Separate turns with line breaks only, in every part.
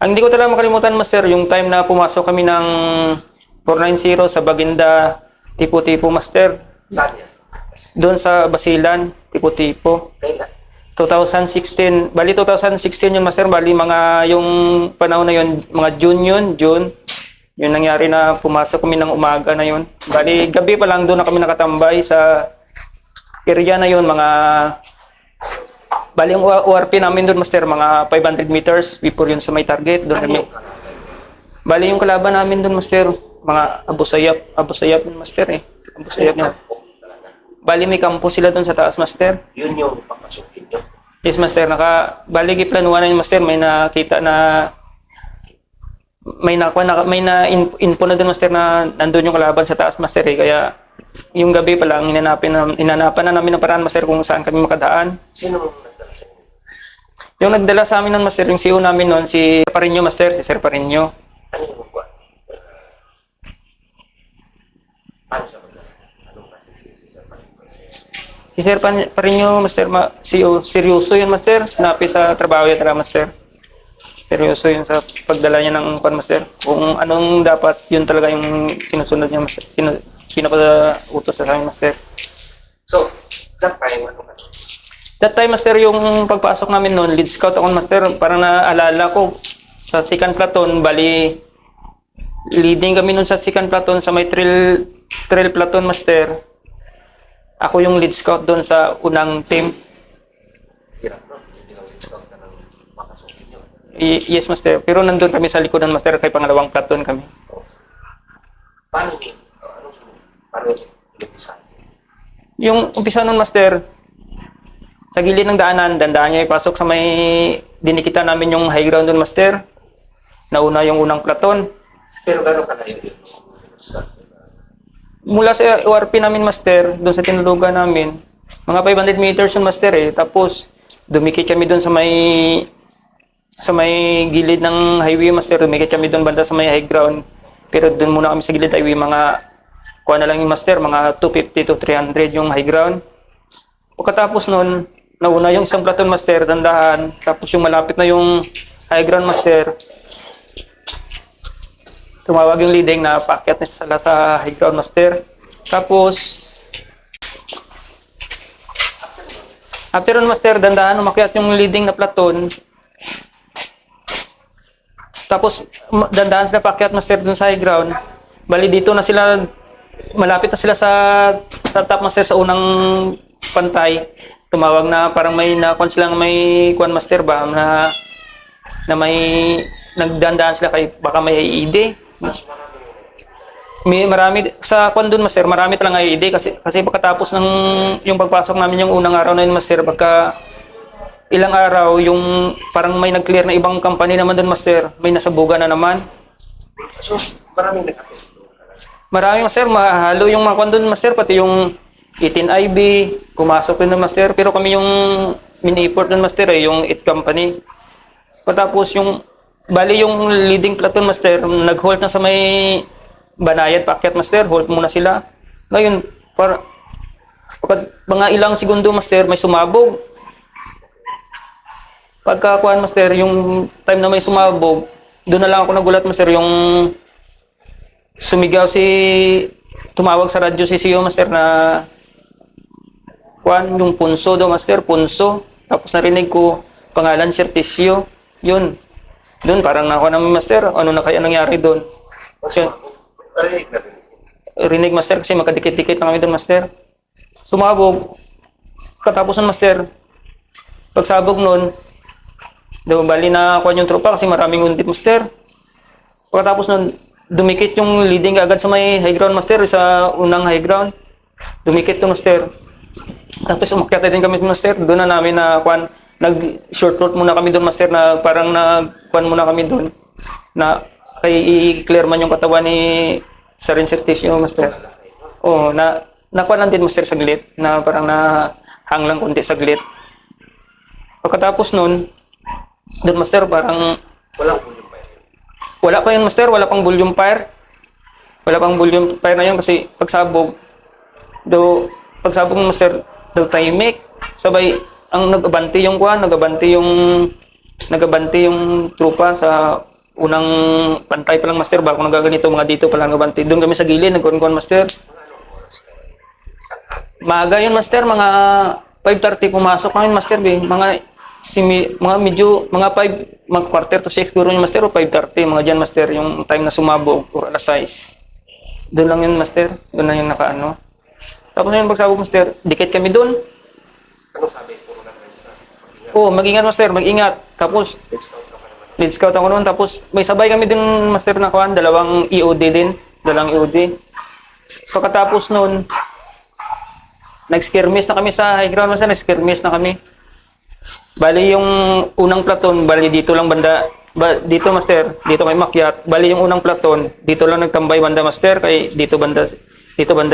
Ang hindi ko talaga makalimutan, master, yung time na pumasok kami ng 490 sa Baginda, tipo-tipo, master.
Saan yan?
Doon sa Basilan, tipo-tipo.
Kailan?
2016, bali 2016 yun, master. Bali mga yung panahon na yun, mga June yun, June. Yun nangyari na pumasok kami ng umaga na yun. Bali gabi pa lang doon na kami nakatambay sa area na yun, mga bali yung ORP namin doon, master, mga 500 meters before yun sa may target. Doon kami. Bali yung kalaban namin doon, master, mga Abu Sayyaf yun, master eh. Abu Sayyaf yun. Bali may kampo sila doon sa taas, master.
Yun yung papasukin nyo.
Yes, master. Bali giplanuhan na yun, master. May nakita na may info na doon, master, na nandun yung kalaban sa taas, master eh. Kaya yung gabi pa lang hinanapan na namin ng paraan, master, kung saan kami makadaan.
Sino mong nagdala sa inyo?
Yung nagdala sa amin nun, master, yung CEO namin nun, si Parinyo, master, si Sir Parinyo.
Ano yung magkuhan? Paano siya magdala? Anong klase si Sir Parinyo?
Si Sir Parinyo, master, CEO, seryoso yun, master. Napit sa trabaho yan talaga, master. Seryoso yun sa pagdala niya ng kwan, master. Kung anong dapat, yun talaga yung sinusunod niya, master. Pinapautos sa amin, master.
So, that time, ano kasi?
That time, master, yung pagpasok namin noon, lead scout ako, master. Parang naalala ko sa second platoon, bali leading kami noon sa second platoon sa may trail platoon, master. Ako yung lead scout doon sa unang team.
Hirap, no? Hindi lang scout na ng papasukin nyo.
Yes, master. Pero nandun kami sa likodan, master, kay pangalawang platoon kami.
Paano umpisa?
Yung umpisa nun, master, sa gilid ng daanan, dandaan niya ipasok sa may dinikita namin yung high ground dun, master. Nauna yung unang platon.
Pero gano'n ka na yun?
Mula sa ORP namin, master, dun sa tinulugan namin, mga 500 meters yung, master eh. Tapos, dumikit kami dun sa may gilid ng highway, master. Dumikit kami dun banda sa may high ground. Pero dun muna kami sa gilid highway, mga kuha na lang yung, master, mga 250 to 300 yung high ground. Pagkatapos nun, nauna yung isang platon, master, dandahan. Tapos yung malapit na yung high ground, master, tumawag yung leading na paakyat na sila sa high ground, master. Tapos, after nun, master, dandahan, umakyat yung leading na platon. Tapos, dandahan sila paakyat, master, dun sa high ground. Bali, dito na sila, malapit na sila sa top, master, sa unang pantay. Tumawag na parang may nakuan silang may kuan, master, ba na may nagdandaan sila kay baka may IED. Marami sa kuan doon, master, marami talaga IED kasi pagkatapos ng yung pagpasok namin yung unang araw na yun, master, pagka ilang araw yung parang may nag-clear na ibang company naman doon, master, may nasabugan na naman.
So, maraming nag-attest.
Marami, master, mahalo yung mga kuan doon, master, pati yung 18IB, pumasok din ng, master. Pero kami yung min-import ng, master, yung 8 company. Patapos yung, bali yung leading platoon, master, nag-halt na sa may Banayad, paakyat, master, halt muna sila. Ngayon, mga ilang segundo, master, may sumabog. Pagkakuan, master, yung time na may sumabog, doon na lang ako nagulat, master, yung sumigaw tumawag sa radyo si CEO, master, na kuan, yung punso daw, master, punso. Tapos narinig ko pangalan, Sir Tisio. Yun. Doon parang nakuha namin, master, ano na kaya nangyari doon. So, rinig, master, kasi magkadikit-dikit na kami doon, master. Sumabog. Katapos nun, master, pagsabog nun, bali na kuha yung tropa kasi maraming undit, master. Pagkatapos nun, dumikit yung leading agad sa may high ground, master, sa unang high ground. Dumikit to, master. Tapos umakyat din kami, master. Doon na namin na kuan, nag-short route muna kami doon, master, na parang nag-kuan muna kami doon. Na kay i-clear man yung katawan ni Sarin Certisio, master. Oo, nakuha lang din, master, saglit. Na parang hang lang kunti saglit. Pagkatapos nun, doon, master, parang wala pa yun, master, wala pang volume fire. Wala pang volume fire na yun kasi pagsabog, master, daw tahimik. Sabay, ang nagabante yung kuha, nagabante yung trupa sa unang pantay pa lang master ba, kung nagaganito, mga dito pa lang nabantay. Doon kami sa gilid, nagkuhan master. Maaga yun master, mga 5:30 pumasok kami master, mga medyo, mga 5, mga quarter to 6 siguro yung master, o 5:30, mga dyan master, yung time na sumabog, o alas 6. Doon lang yun master, doon lang yung nakaano. Tapos yun pagsabog master, dikit kami doon.
Ano sabi? Puro na rin sila.
Oo, mag-ingat master, mag-ingat. Tapos,
Let's count na ka naman.
lead scout ako noon, tapos may sabay kami din master na kuhan, dalawang EOD din, dalawang EOD. Pagkatapos noon, nag-skirmish na kami sa high ground master, nag-skirmish na kami. Bali yung unang platon, bali dito lang banda, dito master, dito kay makyat. Bali yung unang platon, dito lang nagtambay banda master, kay dito banda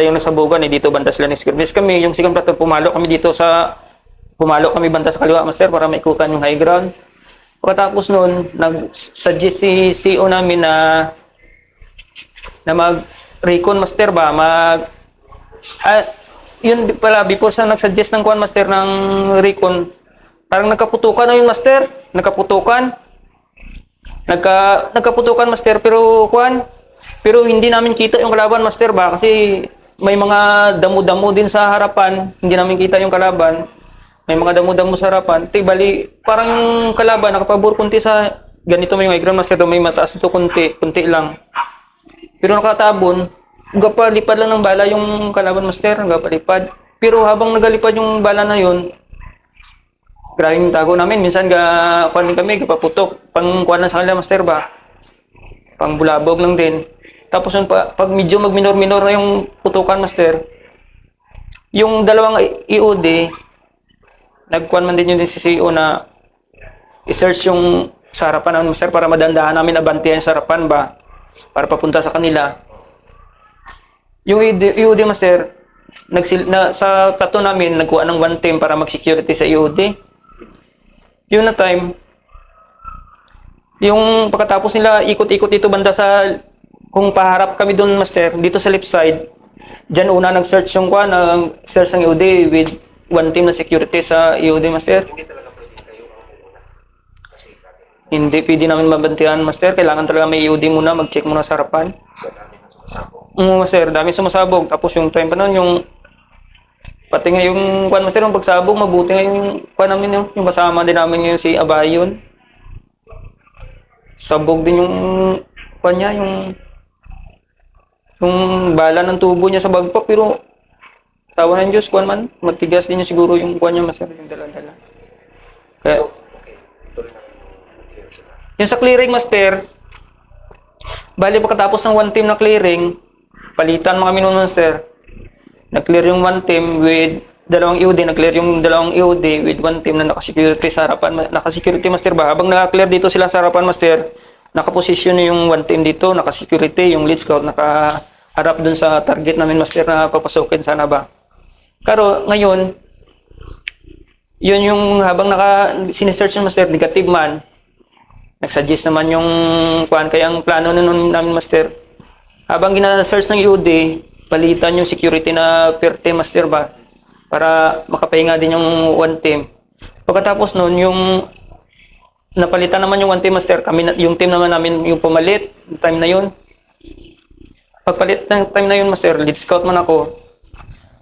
yung nasabugan, dito banda sila nag-skirmish kami. Yung second platon, pumalo kami banda sa kaliwa master para maikutan yung high ground. Pagkatapos noon, nag-suggest si CO namin na mag-recon master ba, yun pala, before siya nag-suggest ng kuan master ng recon, parang nagkaputukan na yun master, nagkaputukan master, pero hindi namin kita yung kalaban master ba, kasi may mga damo-damo din sa harapan, hindi namin kita yung kalaban. May mga damo-damo sa harapan. Bali, parang yung kalaban, nakapabor kunti sa ganito may ground master, may mataas ito kunti lang. Pero nakatabon, gapalipad lang ng bala yung kalaban master, gapalipad. Pero habang nagalipad yung bala na yun, grabe yung tago namin. Minsan kuan din kami, kapaputok. Pang-kuan lang sa kanila master ba? Pang bulabog lang din. Tapos yun pag medyo mag-minor-minor na yung putukan master, yung dalawang EOD, nagkuhan man din yung si CEO na i-search yung sa harapan ng master para madandahan namin abantihan sa harapan ba para papunta sa kanila. Yung EOD master sa plato namin nagkuha ng one team para mag-security sa EOD. Yun na time, yung pagkatapos nila ikot-ikot dito banda kung paharap kami doon master, dito sa left side, dyan una nag-search yung search ng EOD with one team na security sa EOD master.
Hindi talaga pwede kayo ang muna. Kasi
Hindi pwede namin mabantihan master, kailangan talaga may EOD muna, mag-check muna sa harapan.
sa dami ng sumasabog.
Master, dami sumasabog. Tapos yung time pa noon, pati nga yung master, yung pagsabog, mabuti nga yung namin yung kasama din namin yung si Abayon. Sabog din yung niya, yung bala ng tubo niya sa bagpak, pero tawa ng Diyos, magtigas din niya siguro yung niya master, yung dala-dala. Kaya,
So, okay. Tuloy na yung clearance na.
yung sa clearing master, bali pagkatapos ng one team na clearing, palitan mga kami nun master. Na-clear yung one team with dalawang EOD, na-clear yung dalawang EOD with one team na naka-security sa harapan. Naka-security master ba? Habang naka-clear dito sila sa harapan master, naka-position yung one team dito, naka-security, yung lead scout, naka-harap dun sa target namin master na papasukin sana ba. Pero ngayon, yun yung habang sinesearch ng master, negative man, nag-suggest naman yung kaya ang plano nun namin master, habang gina-search ng EOD, palitan yung security na per team master ba, para makapahinga din yung one team. Pagkatapos nun, yung napalitan naman yung one team master, yung team naman namin yung pumalit, yung time na yun. Pagpalit ng time na yun master, lead scout man ako.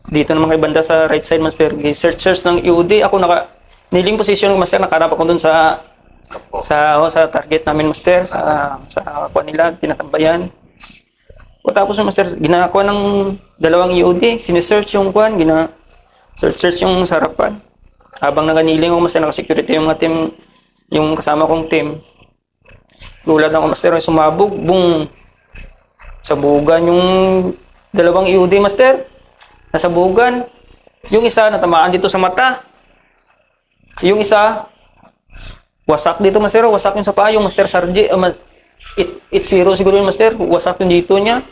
Dito naman kay banda sa right side master, search ng EOD, ako niling position master, nakarap ako dun sa target namin master, sa kuha nila, tinatambayan. O tapos master, ginagawa ng dalawang EOD, sinesearch yung kuhan, search yung sarapan. Habang naganiling ako master, naka-security yung mga team, yung kasama kong team. Gulat ako master, sumabog, boom. Sabugan yung dalawang EOD master. Nasabugan. Yung isa, natamaan dito sa mata. Yung isa, wasak dito master, wasak yung sa paa, yung master Sarge, 8-0 siguro yung master, wasak yung dito niya.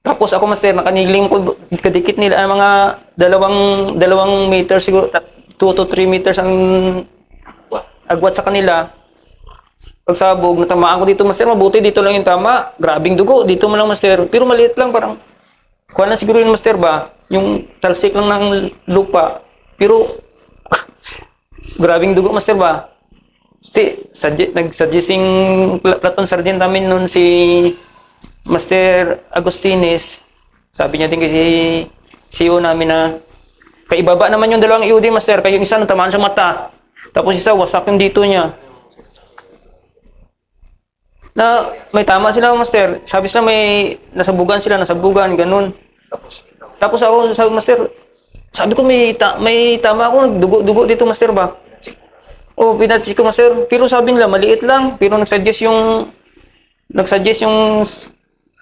Tapos ako master, nakaniling ko kadikit nila mga dalawang meter siguro, 2 to 3 meters ang agwat sa kanila. Pagsabog, natamaan ko dito master, mabuti dito lang yung tama. Grabing dugo, dito mo lang master. Pero maliit lang, parang kuha na siguro yung master ba, yung talsik lang ng lupa. Pero grabing dugo master ba. nag-suggesting platoon sergeant namin noon si Master Agustines. Sabi niya din kasi CEO namin na kaibaba naman yung dalawang EOD, Master. Kaya yung isa natamaan sa mata. Tapos isa, wasak yung dito niya. Na may tama sila, Master. Sabi sila may nasabugan, ganun. Tapos ako, sabi, Master, sabi ko may tama ako, nagdugo-dugo dito, Master ba? Oh, pinacheck ko, Master. Pero sabi nila, maliit lang. Pero nagsuggest yung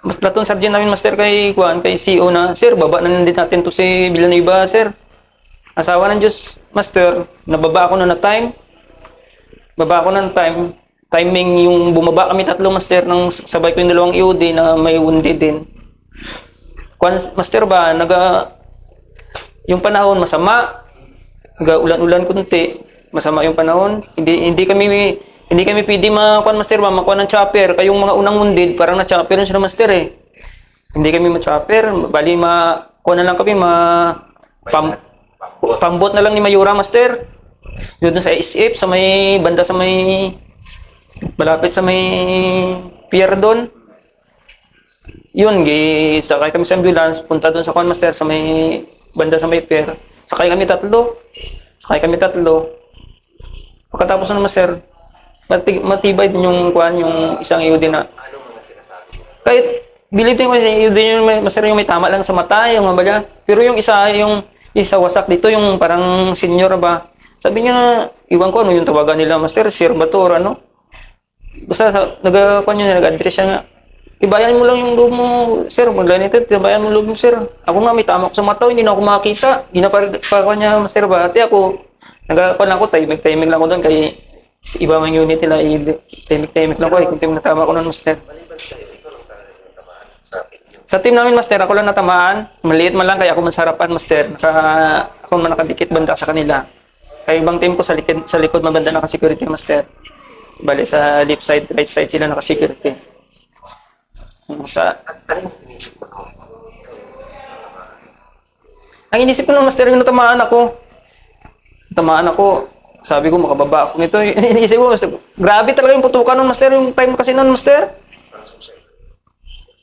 platoon sergeant namin, Master, kay CEO na, Sir, baba na din natin to si Villanueva, Sir. Asawa ng Diyos, Master, nababa ako na time. Baba ako ng time. Timing yung bumaba kami tatlo, Master, nang sabay ko yung dalawang EOD na may wounded din. Master ba, yung panahon masama, ulan-ulan kunti, masama yung panahon. Hindi kami pwede Master ba, makuha ng chopper. Kayong mga unang wounded, parang na-chopper yun sila, Master eh. Hindi kami ma-chopper, bali kuha na lang kami, pambot na lang ni Mayura, Master. Doon sa SF, malapit sa may pier doon. Yun, sakay kami sa ambulance, punta doon sa Master, banda sa may pier. Sakay kami tatlo. Pagkatapos na, Master, matibay din yung isang EOD na. Kahit, believe din ko yung EOD yung Master, yung may tama lang sa mata, yung mabaga. Pero yung isa wasak dito, yung parang senior ba. Sabi niya, iwan ko ano yung tawagan nila, Master, Sir ba to or ano? Basta nag-address siya nga. Ibayan mo lang yung loob mo, Sir. Maglanito, ibayan mo loob mo, Sir. Ako nga, may tama ko sa mata, hindi na ako makakita. Hindi na pa niya, Master ba? Ate ako, timing lang ako doon kay iba mang unit nila, timing lang ko, kung natama ko noon, Master. Sa team namin, Master, ako lang natamaan. Maliit man lang, kaya ako masarapan, Master. Ako man nakadikit banda sa kanila. Kaya ibang team ko sa likod mabanda naka-security, Master. Bali sa left side, right side sila naka-security. Ang inisip ko ng Master, yung natamaan ako. Sabi ko, makababa ako nito. Inisip ko, Master, grabe talaga yung putukan ng Master, yung time kasi nun, Master.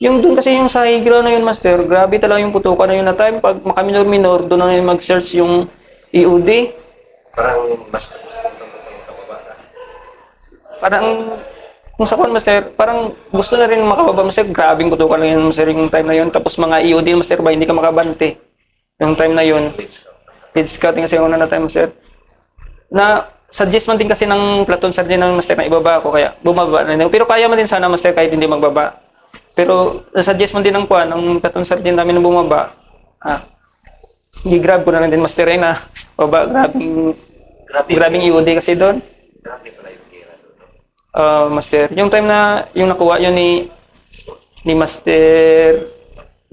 Yung doon kasi yung sa higra na yun, Master, grabe talaga yung putukan na yun na time. Pag makaminor-minor, doon na yung mag-search yung EOD.
Parang mas gusto mo makababa na.
Parang, kung sa Master, parang gusto na rin makababa, Master. Grabing putukan lang yun, Master, yung time na yun. Tapos mga EOD, Master, ba, hindi ka makabante. Yung time na yun. Lead scouting kasi yung una na time, Master. Na, suggest man din kasi ng platoon sergeant ng Master na ibaba ako, kaya bumaba na din. Pero kaya man din sana, Master, kahit hindi magbaba. Pero, suggest man din ng platoon sergeant namin na bumaba. I-grab ko na lang din, Master, na baba, grabing EOD kasi doon.
Grabe pala yung gira doon.
Master, yung time na yung nakuha yun ni Master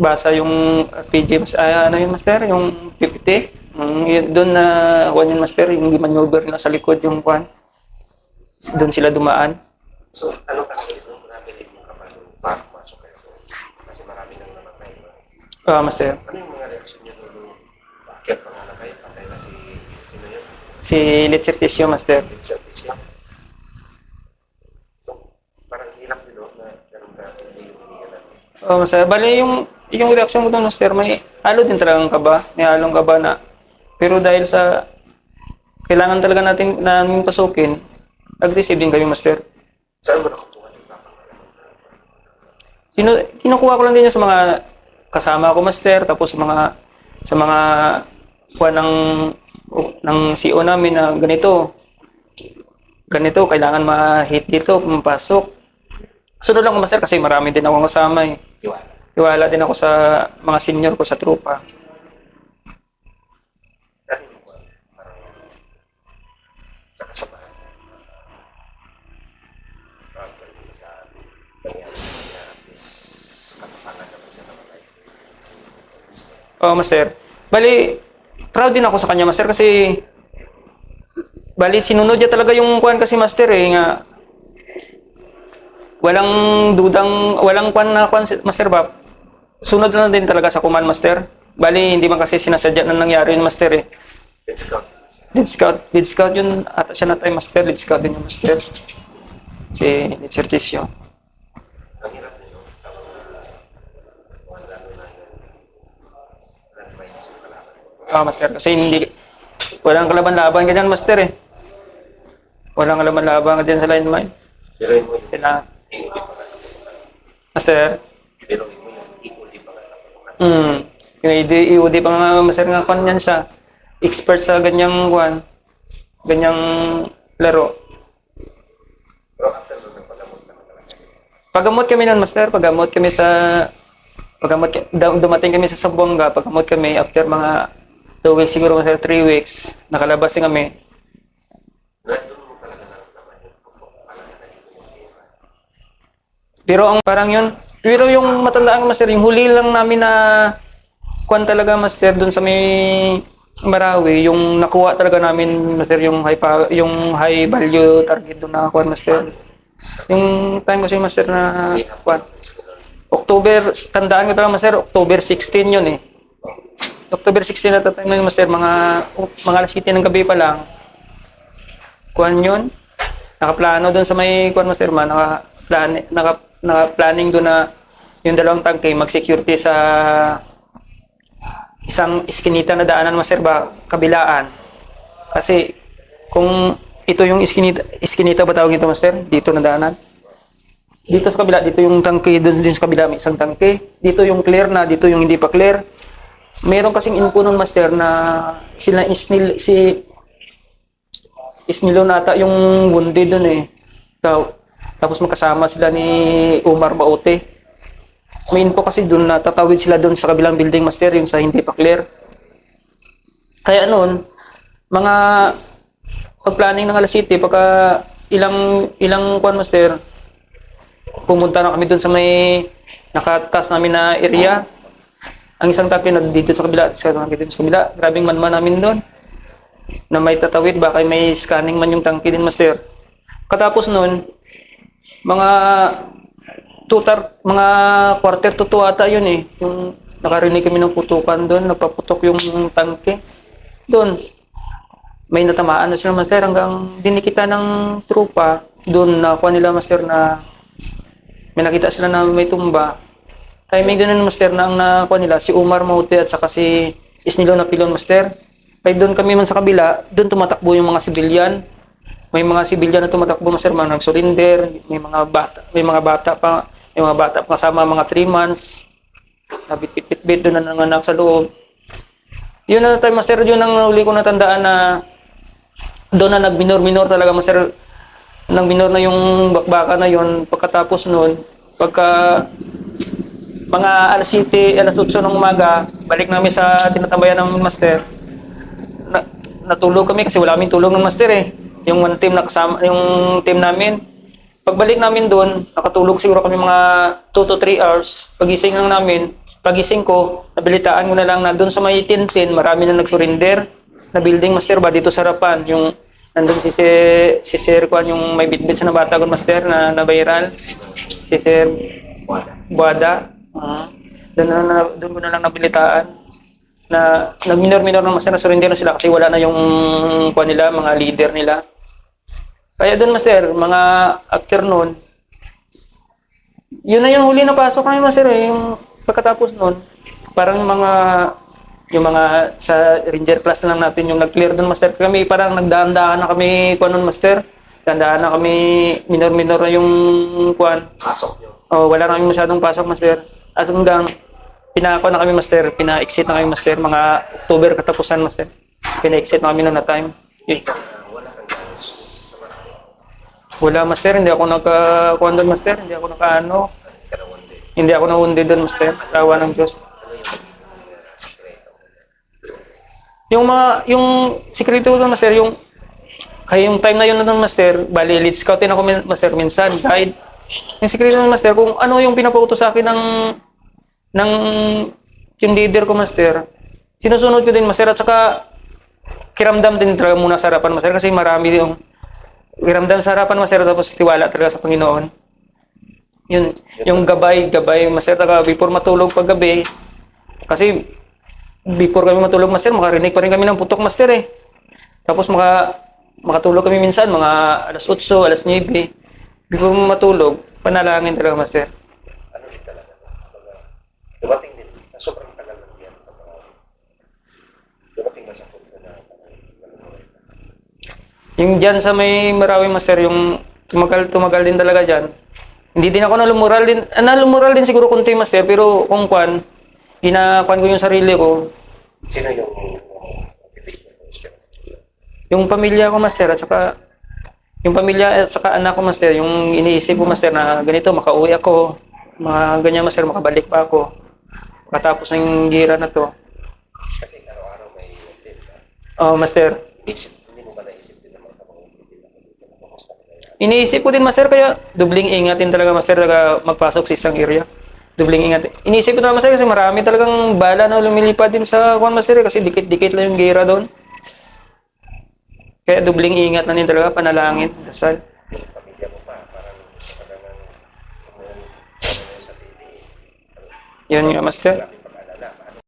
Basa yung PG, ano yun, Master, yung 50. Doon na kuha yun, Master, yung maneuver na sa likod yung kuha. Doon sila dumaan.
So, ano kasi ito? Marami mo ka pa pasok kayo. Kasi marami nang namatay.
Master.
Ano yung mga reaksyon niyo doon? Bakit pangalan kayo? Patay na sino yun?
Si Litsertisio, Master.
Litsertisio. Parang hirap din na ganun ka yung hinihinga.
Master. Bali yung reaction ko doon, Master, may halo din talagang kaba. May halong kaba na. Pero dahil sa kailangan talaga namin pasukin, nag-receive din kami, Master.
Saan mo nakukuha yung
Kinukuha ko lang din yun sa mga kasama ko, Master, tapos sa mga kuha ng CEO namin na ganito, kailangan ma-hit dito, mapasok. Sunod lang ko, Master, kasi marami din akong kasama eh. Tiwala din ako sa mga senior ko sa tropa.
Sa kasabahan.
Master. Bali, proud din ako sa kanya, Master, kasi sinunod niya talaga yung kuan kasi, Master, nga walang kuan na kuan, Master, ba? Sunod na din talaga sa command, Master. Bali, hindi man kasi sinasadya na nangyari yun, Master, eh.
Let's go.
Lead scout yun ata siya na tayo master. Lead scout din yung master. Si Lead Certisio.
Ang hirap din yun sa mga lalo na yung landmines yung kalaban.
Master. Kasi walang kalaban-laban ka dyan, master eh. Walang kalaban-laban ka dyan sa line mine.
Pero yun mo yung
Kailangan.
ikuli pa nga.
Master.
Pero yun mo yung ikuli pa nga napatukan.
Yung EOD pa nga, master nga kwan yan siya. Expert sa ganyang kwan. Ganyang laro.
Pero after nun, nagpagamot ka na talaga.
Paggamot kami nun, master. Dumating kami sa Sambuanga. Paggamot kami after mga 2 weeks, siguro master 3 weeks. Nakalabas din kami.
Doon mo talaga naman yung pupok pala na dito yung tira.
Pero ang parang yun, pero yung matandaan ko, master, yung huli lang namin na kwan talaga, master, dun sa may Marawi, yung nakuha talaga namin, master, yung high value target dun na kwan, master. Yung time kasi, master, na kwan. October, tandaan ko talaga, master, October 16 yun eh. October 16 na time yun, master, mga alas 7 ng gabi pa lang. Kwan yun. Nakaplano dun sa may kwan, master, naka-planning doon na yung dalawang tangke mag-security sa isang iskinita na daanan, master, ba kabilaan. Kasi kung ito yung iskinita ba tawag ito, master? Dito na daanan. Dito sa kabila, dito yung tangke, doon din sa kabila may isang tangke. Dito yung clear na, dito yung hindi pa clear. Meron kasing info ng master na Isnilo nata yung wounded doon eh. Tapos magkasama sila ni Umar Baute. May info kasi doon na tatawid sila doon sa kabilang building, master, yung sa hindi pa clear. Kaya noon, mga pag-planning ng alas City, pagka ilang kwan, master, pumunta na kami doon sa may nakatas namin na area. Ang isang tangke na dito sa kabila, grabing man namin doon na may tatawid, baka may scanning man yung tangke din, master. Katapos noon, mga quarter to 2 ata yun eh. Yung nakarinig kami ng putukan doon, nagpaputok yung tangke. Doon, may natamaan na sila, master, hanggang dinikita ng trupa. Doon nakuha nila, master, na may nakita sila na may tumba. Timing doon, master, na ang nakuha nila, si Umar Maute at saka si Isnilo na pilon, master. Kaya doon kami man sa kabila, doon tumatakbo yung mga sibilyan. May mga sibilyan na tumatakbo, master, mga nag-surrender, may mga bata pa kasama mga 3 months. Nabit-bit doon na nanganak sa loob. Yun na tayo, master, yun ang uli ko natandaan na doon na nag-minor talaga, master. Nang minor na yung bakbaka na yun. Pagkatapos noon, pagka mga alas 7, alas 8 ng umaga, balik namin sa tinatambayan ng master. Natulog kami kasi wala kaming tulog ng master eh. Yung one team na kasama, yung team namin. Pagbalik namin doon, nakatulog siguro kami mga 2 to 3 hours. Pagising ko, nabilitaan ko na lang na doon sa may Tintin, marami na nag-surrender na building, master, ba dito sa harapan. Yung nandun si Sir Kwan, yung may bitbit sa nabatagon, master, na viral. Si Sir Buada. Doon ko na lang nabilitaan na nag-minor ng master, na surrender na sila kasi wala na yung Kwan nila, mga leader nila. Kaya doon, master, mga after noon, yun na yung huli na pasok kami, master, eh. Yung pagkatapos noon, parang yung mga sa ranger class na lang natin yung nag-clear doon, master. Kami parang nagdaan-daan na kami, kuan noon, master. Daan-daan na kami, minor na yung kuan.
Pasok nyo.
Wala na kami masyadong pasok, master. As hanggang pinako na kami, master. Pina-exit na kami, master. Mga October katapusan, master. Pina-exit na kami na time. Yun.
Wala kang ganos sa marami.
Wala, master. Hindi ako naka-kuan doon, master. Hindi ako naka-ano. Hindi ako na-wounded doon, master. Tawa ng Diyos. Yung sikreto doon, master, kaya yung time na yun doon, master, bali, lead scoutin ako, master, minsan, guide. Yung sikreto doon, master, kung ano yung pinapauto sa akin ng team leader ko, master, sinusunod ko din, master, at saka kiramdam din talaga muna sa harapan, master, kasi marami yung kiramdam sa harapan, master, tapos tiwala talaga sa Panginoon. Yun, yung gabay, master, taka, before matulog pag gabi, kasi before kami matulog, master, makarinig pa rin kami ng putok, master, eh. Tapos makatulog kami minsan, mga alas 8, alas 9. Before matulog, panalangin talaga, Master.
Ano din talaga? Kumbaga, dumating din sa sobrang tagal ng biyan sa mga dumating ba sa punto na maluluhin ka?
Yung dyan sa may Marawi, Master, yung tumagal din talaga dyan. Hindi din ako nalumural din. Nalumural din siguro kunti, Master, pero kung ginakuan ko yung sarili ko.
Sino yung motivation mo?
Yung pamilya ko, Master, at saka yung pamilya at saka anak ko, Master, yung iniisip ko, Master, na ganito, makauwi ako, mga ganyan, Master, makabalik pa ako. Matapos ng gira na to.
Kasi araw-araw may update ka.
Oh, Master.
Hindi mo ba naisip din naman kapag update ako dito? Kumusta ka kaya?
Iniisip ko din, Master, kaya dubling ingatin talaga, Master, talaga magpasok sa isang area. Dubling ingat. Iniisip ko naman, Master, kasi marami talagang bala na lumilipad din sa Master, kasi dikit-dikit lang yung gira doon. Kaya dubling ingat na din talaga, panalangin, dasal.
Yung pamilya mo pa, parang kumuha sa TV.
Yun nga, Master.
Maraming pag-alala. Paano?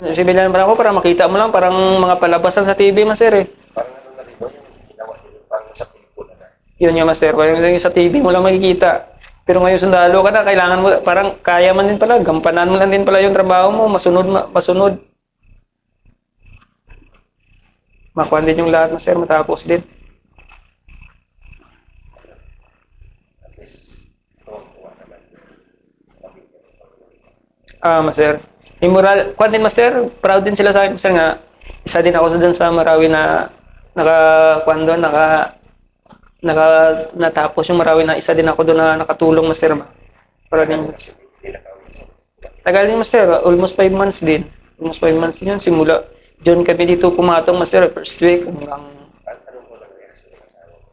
Sibilan pa ako para makita mo lang, parang mga palabasan sa TV, Master, eh.
Parang ano na rin mo yung ginawa nila, parang sa pelikula na.
Yun nga, Master, parang yung sa TV mo lang makikita. Pero ngayon sundalo ka na, kailangan mo, parang kaya man din pala, gampanan mo lang din pala yung trabaho mo, masunod. Makuha din yung lahat, Master, matapos din.
At least, tuwang-tuwa naman yung pamilya mo.
Master, yung moral, kuha din, Master, proud din sila sa akin, Master, nga, isa din ako dun sa Marawi na natapos yung Marawi na isa din ako doon na nakatulong, Master. Para din.
Kasi hindi nakawin mo.
Tagal din, Master. Almost 5 months din. Almost 5 months din yun. Simula, Diyon kami dito pumatong, Master. First week hanggang...
Ano mo lang reaction ng asawa mo?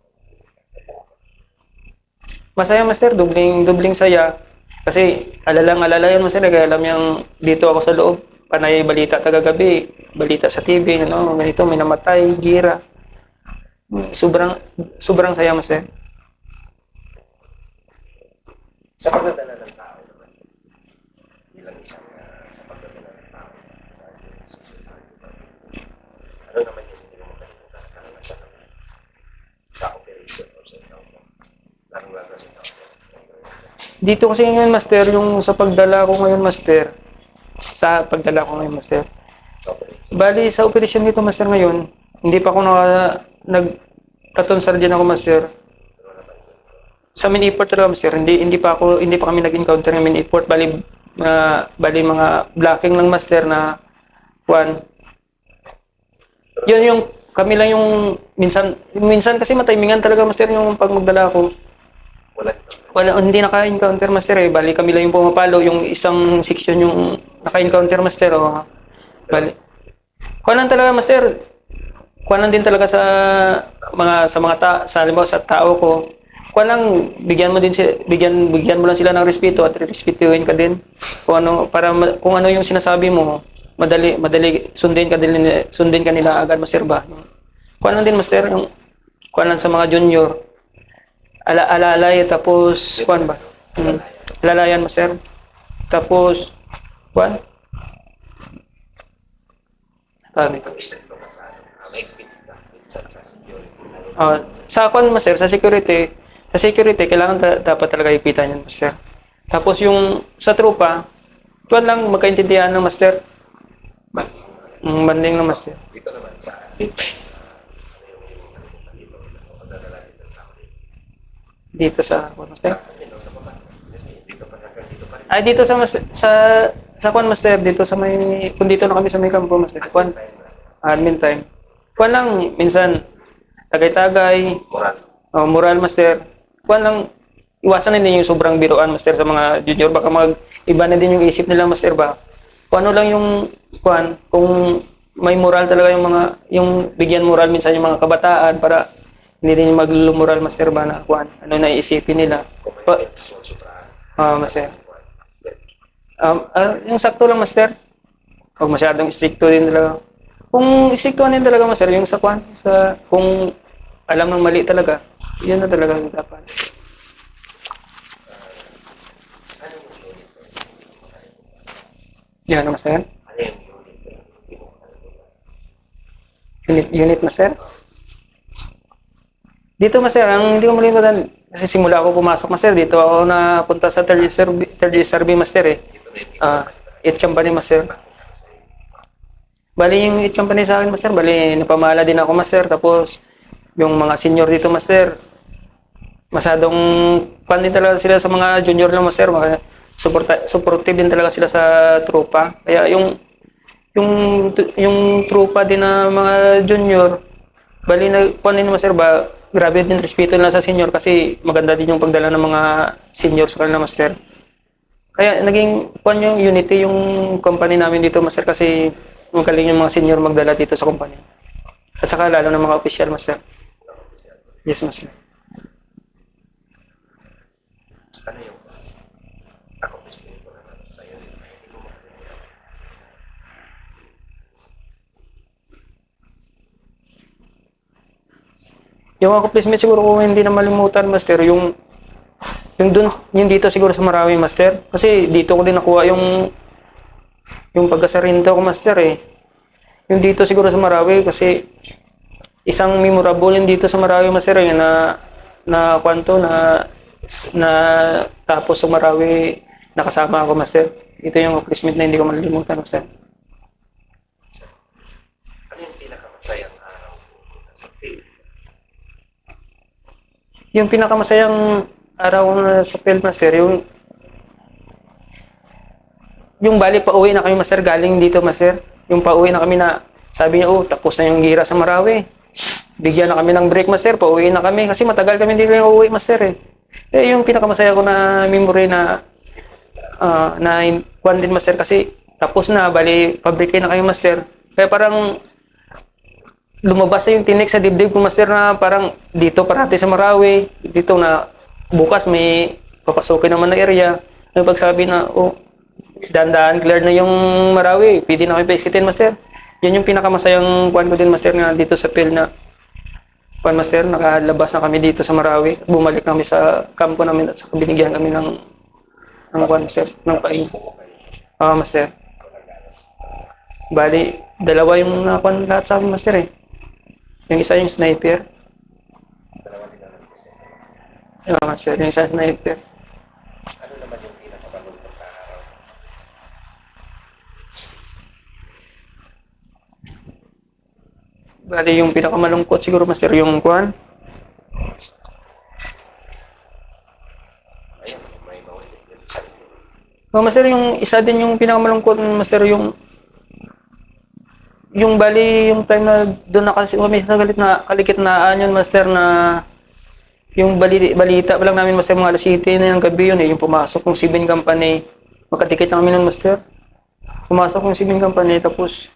Masaya, Master. Dubling saya. Kasi alala yun, Master. Kaya alam yung dito ako sa loob. Panay balita tagagabi. Balita sa TV. Ano, ganito, may namatay, gira. Sobrang saya, Master.
Sa pagdadala ng tao naman, bilang isang sa pagdadala ng tao, ano naman yung hindi mo makalimutan karanasan naman sa operation or sa ikaw mo?
Dito kasi ngayon, master, yung sa pagdala ko ngayon, master. Sa pagdala ko ngayon, master.
Okay.
Bali, sa operasyon dito, master, ngayon, hindi pa ako nag-platoon sergeant ako, master. Sa main effort talaga, master, hindi pa kami nag-encounter ng main effort. Bali mga blocking lang, master, na kuan. Yun yung kami lang yung minsan kasi matimingan talaga, master, yung pag magdala ko.
Wala.
Hindi naka-encounter, master, eh. Bali kami lang yung pumapalo, yung isang section yung naka-encounter, master. Oh. Bali. Kuan lang talaga, master. Kuan lang din talaga sa halimbawa sa tao ko. Kuan lang, bigyan mo lang sila ng respeto at respetuhin ka din. Kung ano yung sinasabi mo, madali sundin ka nila agad, master ba. Kuan lang din, master, yung kuan lang sa mga junior. Alalay, tapos kuan ba? Alalayan, master. Tapos kuan? Sa kuan, master, sa security, kailangan dapat talaga ipitan yan, master. Tapos yung sa trupa, kuan lang magkaintindihan ng master. Banding ng master.
Dito naman sa
Dito sa kuan, master. Ay, dito sa kuan, master, dito sa may, kung dito na kami sa may kampo, master, kuan, admin time. Kuan lang, minsan, tagay-tagay, moral, master. Kuan lang, iwasan na din yung sobrang biruan, master, sa mga junior. Baka iba na din yung isip nila, master, ba? Kung ano lang yung, kuan, kung may moral talaga yung bigyan moral minsan yung mga kabataan para hindi din yung maglulumoral, master, ba, na kuan, ano na iisipin nila. Master. Yung sakto lang, master. Huwag masyadong stricto din talaga. Kung stricto din talaga, master, yung sa kuan, kung alam ng mali talaga, yun na talaga dapat. Yan, master. Unit, master. Dito, master, ang hindi ko malimutan, kasi simula ako pumasok, master, dito ako napunta sa third year survey, master, eh. 8 company, master. Bali yung 8 company sa akin, master, bali napamala din ako, master. Tapos yung mga senior dito, master, masadong pan din talaga sila sa mga junior lang, master. Supportive din talaga sila sa tropa. Kaya yung tropa din na mga junior, bali na pan din, master, grabe din respeto nila sa senior kasi maganda din yung pagdala ng mga senior sa kanila, master. Kaya naging yung unity yung company namin dito, master, kasi magaling yung mga senior magdala dito sa company. At saka lalo ng mga official, master. Yes, master.
Ano yung accomplishment ko naman sa iyo?
Yung accomplishment siguro kung hindi na malimutan, master, yung dito siguro sa Marawi, master. Kasi dito ko din nakuha yung pagkasarinto ko, master, eh. Yung dito siguro sa Marawi kasi isang memorable yung dito sa Marawi, master, eh, na tapos sa Marawi nakasama ako, master. Ito yung accomplishment na hindi ko malilimutan, master.
Ano yung pinakamasayang araw sa field?
Yung pinakamasayang araw sa field, master, yung bali pauwi na kami, master, galing dito, master. Yung pauwi na kami na sabi niya, tapos na yung gira sa Marawi. Bigyan na kami ng break, master, pauwi na kami kasi matagal kami hindi lang uuwi, master, eh. Yung pinakamasaya ko na memory na kuwan din, master, kasi tapos na, bali pabrike na kayo, master. Kaya parang lumabas na yung tinik sa dibdib ko, master, na parang dito parati sa Marawi, dito na bukas may papasukin naman na area. May pagsabi na, dandaan, clear na yung Marawi, pwede na kayo pa-isitin, master. Yan yung pinakamasayang kuwan ko din, master, na dito sa field na kuwan, master, nakalabas na kami dito sa Marawi. Bumalik kami sa kampo namin at saka binigyan kami ng kuwan, master, ng pain. Master. Bali, dalawa yung nakuwan lahat sa amin, master, eh. Yung isa yung sniper. Master, yung isa sniper.
Ano
Bali yung pinakamalungkot siguro master yung kuan.
Ayun, may maulit din sa inyo.
Oh, master yung isa din yung pinakamalungkot master yung bali yung time na doon na kasi may nagalit na kalikitnaan yun master na yung balita pa lang namin master mga alas 7 na yung gabi yun yung pumasok yung Sibin Company. Magkatikit na kami nun master. Pumasok yung Sibin Company tapos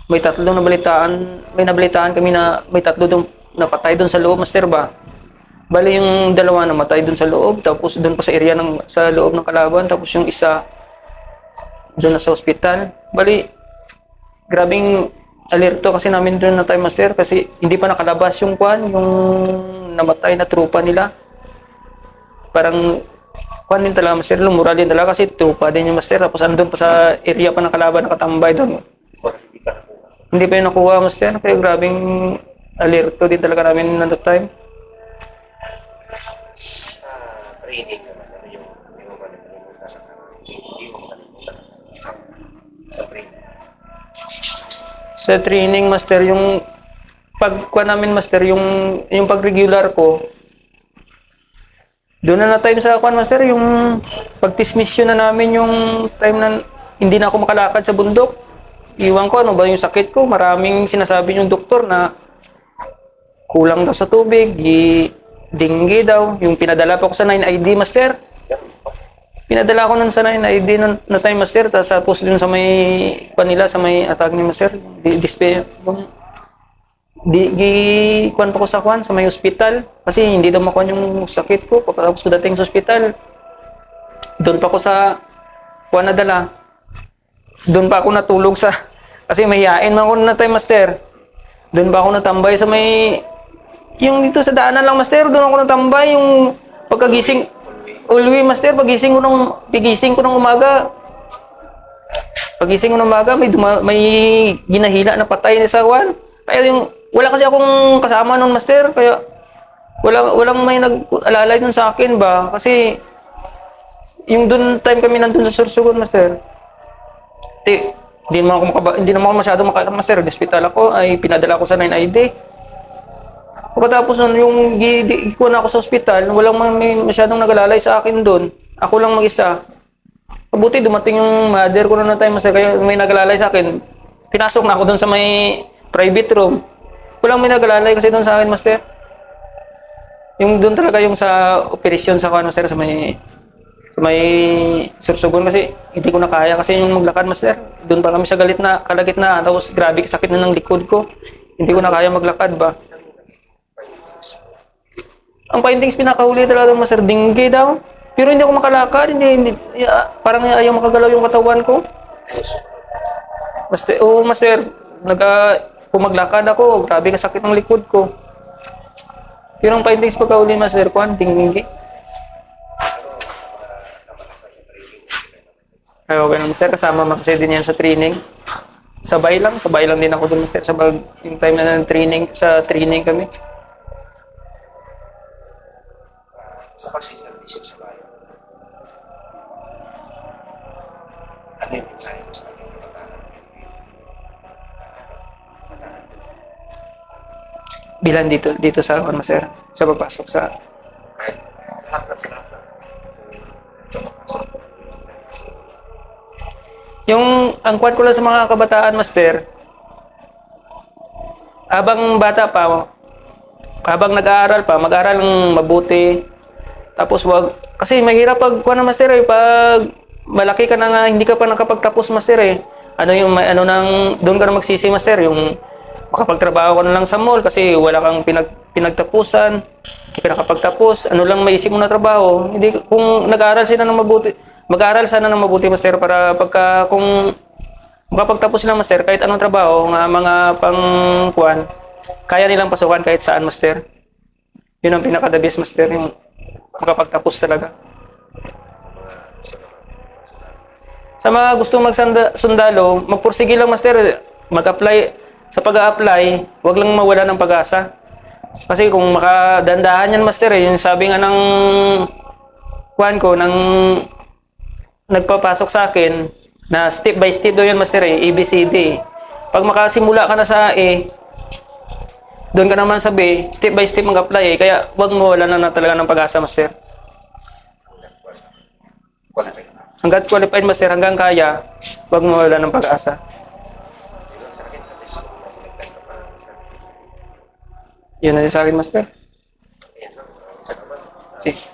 may tatlo may nabalitaan kami na may tatlo doon napatay doon sa loob master ba. Bali yung dalawa namatay doon sa loob tapos doon pa sa area sa loob ng kalaban tapos yung isa doon na sa ospital. Bali grabing alerto kasi namin doon na time master kasi hindi pa nakalabas yung yung namatay na trupa nila. Parang din talaga master, lumura din talaga kasi trupa din yung master tapos andun pa sa area pa ng kalaban nakatambay doon.
Or hindi pa nakuha.
Hindi pa yung nakuha master kaya grabing alerto din talaga namin na that time.
Sa training naman, ano yung makalimutan sa hindi mo makalimutan sa training?
Sa training master yung pagkuha namin master yung pag-regular ko doon na time sa kuan master yung pag-dismission na namin yung time na hindi na ako makalakad sa bundok. Iwan ko ano ba yung sakit ko, maraming sinasabi yung doktor na kulang daw sa tubig, dinggi daw. Yung pinadala pa ko sa 9ID master. Pinadala ko nun sa 9ID nun na time master tapos dun sa may panila sa may atag ni master display kuan pa ko sa kuan sa may ospital kasi hindi daw makuha yung sakit ko pagkatapos ko dating sa ospital doon pa ko sa kuan nadala doon pa ako natulog sa kasi mahihain man ako na time master doon pa ako natambay sa may yung dito sa daanan lang master doon ako natambay yung pagkagising Ulwi master pagising ko ng umaga may ginahila na patay na sa kuan kaya yung wala kasi akong kasama noon master kaya walang may nag-alalay nun sa akin ba kasi yung doon time kami nandun sa Sursugon master hindi naman ako masyado master sa hospital ako ay pinadala ko sa 9ID pagkatapos nun yung ikuha na ako sa ospital walang may masyadong nag-alalay sa akin doon ako lang mag-isa mabuti dumating yung mother ko na time master kaya may nag-alalay sa akin pinasok na ako doon sa may private room walang may nag-alalay kasi doon sa akin master yung doon talaga yung sa operasyon sa kuan master sa may Sursugon kasi hindi ko na kaya kasi yung maglakad master doon pa kami sa kalagitnaan tapos grabe sakit na ng likod ko hindi ko na kaya maglakad ba ang findings pinakahuli talaga master dinggi daw pero hindi ako makalakad hindi parang ayaw makagalaw yung katawan ko master kung maglakad ako grabe ka sakit ng likod ko pero ang findings pagkahuli master kuan dinggi ay okay na master kasama makasay din yan sa training sabay lang din ako dun master sa yung time na ng training sa training kami
Sa pagsiservisyo sa bayan. Ano yung mensahe mo sa ating kabataan?
bilan dito sa master sa papasok sa
Lahat.
yung ang kuwan ko lang sa mga kabataan master habang bata pa habang nag-aaral pa mag-aaral ng mabuti tapos kasi mahirap pag kuwan na master pag malaki ka na nga hindi ka pa nakapagtapos master doon ka na magsisi master yung makapagtrabaho ka na lang sa mall kasi wala kang pinagtapusan hindi ka nakapagtapos ano lang maisip mo na trabaho hindi kung nag-aaral sana ng mabuti master para kung makapagtapos sila master kahit anong trabaho nga mga pangkuan kaya nilang pasukan kahit saan master yun ang pinaka-the best master yung makapagtapos talaga sa mga gustong magsundalo magpursige lang master mag-apply sa pag-a-apply wag lang mawala ng pag-asa kasi kung makadandahan yan master yung sabi nga ng kuan ko ng nagpapasok sa akin na step by step daw yan master ABCD pag makasimula ka na sa doon ka naman sabi, step by step mag-apply eh. Kaya wag mo wala na talaga ng pag-asa, master.
Qualified.
Hanggat qualified, master, hanggang kaya, wag mo wala ng pag-asa.
Yun sa akin, at least kung nag-apply ka pa, master.
Yun na din sa akin, master.
Ayan lang. Salamat.
Sige.